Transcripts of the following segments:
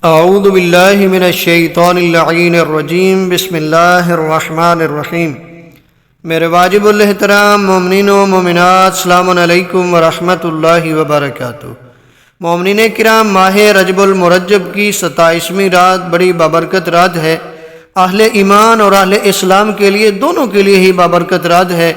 اعوذ باللہ من الشیطان اللعین الرجیم بسم اللہ الرحمن الرحیم۔ میرے واجب الاحترام مومنین و مومنات، السلام علیکم ورحمۃ اللہ وبرکاتہ۔ مومنین کرام، ماہ رجب المرجب کی 27ویں رات بڑی بابرکت رات ہے۔ اہل ایمان اور اہل اسلام کے لیے، دونوں کے لیے ہی بابرکت رات ہے۔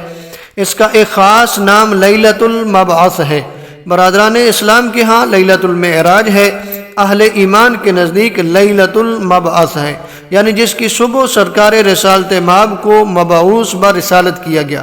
اس کا ایک خاص نام لیلۃ المبعث ہے۔ برادران اسلام کے ہاں لیلۃ المعراج ہے، اہل ایمان کے نزدیک لیلۃ المبعث ہے، یعنی جس کی صبح سرکار رسالت مآب کو مبعوث برسالت کیا گیا۔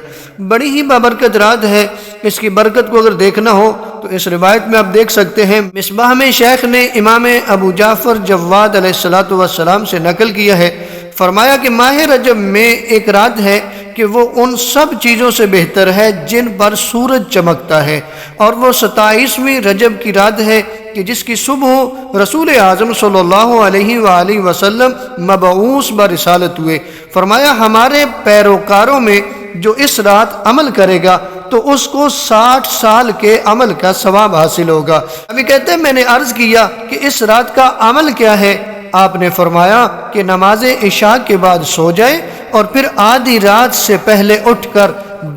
بڑی ہی بابرکت رات ہے۔ اس کی برکت کو اگر دیکھنا ہو تو اس روایت میں آپ دیکھ سکتے ہیں، مصباح میں شیخ نے امام ابو جعفر جواد علیہ السلام سے نقل کیا ہے، فرمایا کہ ماہ رجب میں ایک رات ہے کہ وہ ان سب چیزوں سے بہتر ہے جن پر سورج چمکتا ہے، اور وہ 27ویں رجب کی رات ہے کہ جس کی صبح رسول اعظم صلی اللہ علیہ وآلہ وسلم مبعوث برسالت ہوئے۔ فرمایا ہمارے پیروکاروں میں جو اس رات عمل کرے گا تو اس کو 60 سال کے عمل کا ثواب حاصل ہوگا۔ ابھی کہتے ہیں میں نے عرض کیا کہ اس رات کا عمل کیا ہے؟ آپ نے فرمایا کہ نماز عشاء کے بعد سو جائے اور پھر آدھی رات سے پہلے اٹھ کر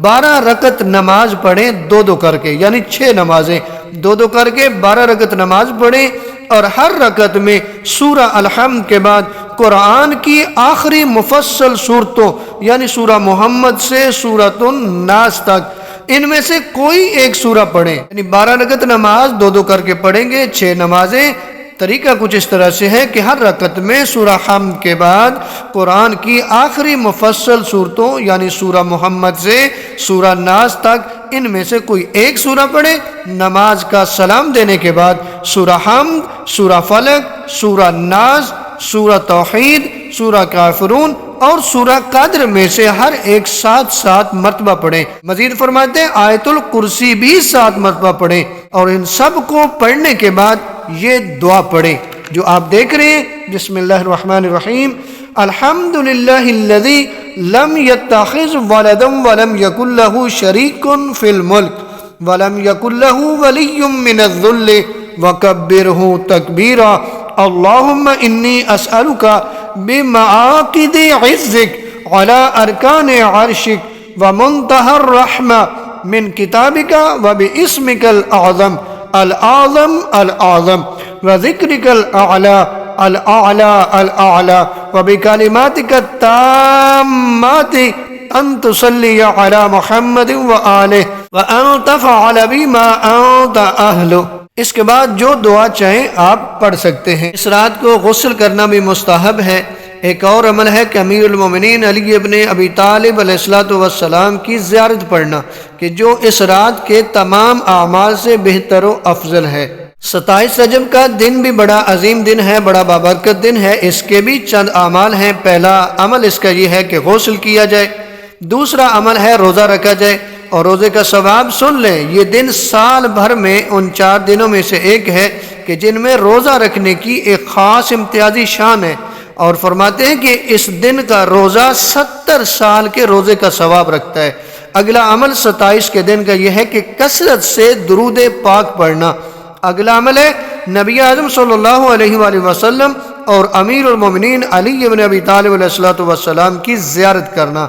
12 رکعت نماز پڑھیں، دو کر کے، یعنی 6 نمازیں دو کر کے 12 رکعت نماز پڑھیں، اور ہر رکعت میں سورہ الحمد کے بعد قرآن کی آخری مفصل صورتوں، یعنی سورہ محمد سے سورۃ الناس تک، ان میں سے کوئی ایک سورہ پڑھیں۔ یعنی 12 رکعت نماز دو کر کے پڑھیں گے، 6 نمازیں۔ طریقہ کچھ اس طرح سے ہے کہ ہر رکعت میں سورہ حمد کے بعد قرآن کی آخری مفصل صورتوں، یعنی سورہ محمد سے سورہ ناس تک، ان میں سے کوئی ایک سورہ پڑھے۔ نماز کا سلام دینے کے بعد سورہ حمد، سورہ فلق، سورہ ناس، سورہ توحید، سورہ کافرون اور سورہ قدر میں سے ہر ایک 7 مرتبہ پڑھیں۔ مزید فرماتے ہیں آیت الکرسی بھی 7 مرتبہ پڑھیں، اور ان سب کو پڑھنے کے بعد یہ دعا پڑھیں جو آپ دیکھ رہے ہیں۔ بسم اللہ الرحمن الرحیم، الحمدللہ الذی لم یتخذ ولدا ولم یکن لہ شریک فی الملک ولم یکن لہ ولی من الذل وکبرہ تکبیرا، اللہم انی اسألک بمعاقد عزک علی ارکان عرشک ومنتہى الرحمہ من کتابک وباسمک الاعظم الأعظم الأعظم وذكرك الأعلى الأعلى الأعلى وبكلماتك التامات أن تصلي على محمد وآله وأن تفعل بما أنت أهله۔ اس کے بعد جو دعا چاہیں آپ پڑھ سکتے ہیں۔ اس رات کو غسل کرنا بھی مستحب ہے۔ ایک اور عمل ہے کہ امیر المومنین علی ابن ابی طالب علیہ السلام کی زیارت پڑھنا، کہ جو اس رات کے تمام اعمال سے بہتر و افضل ہے۔ 27 رجب کا دن بھی بڑا عظیم دن ہے، بڑا بابرکت دن ہے۔ اس کے بھی چند اعمال ہیں۔ پہلا عمل اس کا یہ ہے کہ غسل کیا جائے۔ دوسرا عمل ہے روزہ رکھا جائے، اور روزے کا ثواب سن لیں، یہ دن سال بھر میں ان 4 دنوں میں سے ایک ہے کہ جن میں روزہ رکھنے کی ایک خاص امتیازی شان ہے، اور فرماتے ہیں کہ اس دن کا روزہ 70 سال کے روزے کا ثواب رکھتا ہے۔ اگلا عمل 27 کے دن کا یہ ہے کہ کثرت سے درود پاک پڑھنا۔ اگلا عمل ہے نبی اعظم صلی اللہ علیہ وآلہ وسلم اور امیر المومنین علی ابن ابی طالب علیہ السلام کی زیارت کرنا۔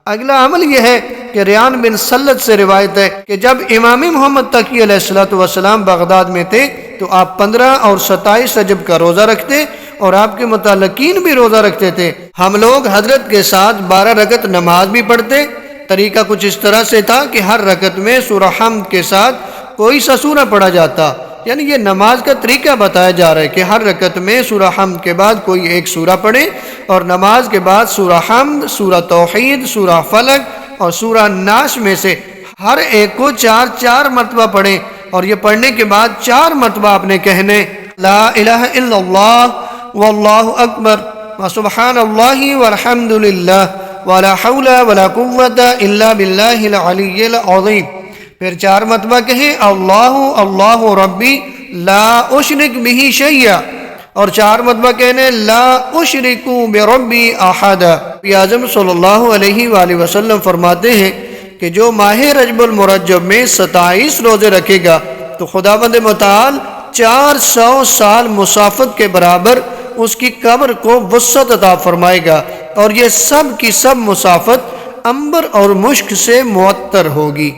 اگلا عمل یہ ہے کہ ریان بن سلت سے روایت ہے کہ جب امام محمد تقی علیہ السلام بغداد میں تھے تو آپ 15 اور 27 رجب کا روزہ رکھتے، اور آپ کے متعلقین بھی روزہ رکھتے تھے۔ ہم لوگ حضرت کے ساتھ 12 رکعت نماز بھی پڑھتے۔ طریقہ کچھ اس طرح سے تھا کہ ہر رکعت میں سورہ حمد کے ساتھ کوئی سا سورہ پڑھا جاتا، یعنی یہ نماز کا طریقہ بتایا جا رہا ہے کہ ہر رکعت میں سورہ حمد کے بعد کوئی ایک سورہ پڑھے، اور نماز کے بعد سورہ حمد، سورہ توحید، سورہ فلق اور سورہ ناس میں سے ہر ایک کو 4 مرتبہ پڑھیں، اور یہ پڑھنے کے بعد 4 مرتبہ آپ نے کہنے لا الہ الا اللہ واللہ اکبر وسبحان اللہ والحمد للہ ولا حول ولا قوت الا باللہ العلی العظیم۔ پھر 4 مرتبہ کہیں اللہ اللہ ربی لا اشرک بہ شیئا، اور 4 مرتبہ کہنے لا اشرک بربی احد۔ نبی اعظم صلی اللہ علیہ وآلہ وسلم فرماتے ہیں کہ جو ماہ رجب المرجب میں 27 روزے رکھے گا تو خداوند متعال 400 سال مسافت کے برابر اس کی قبر کو وسعت عطا فرمائے گا، اور یہ سب کی سب مسافت عنبر اور مشک سے معطر ہوگی۔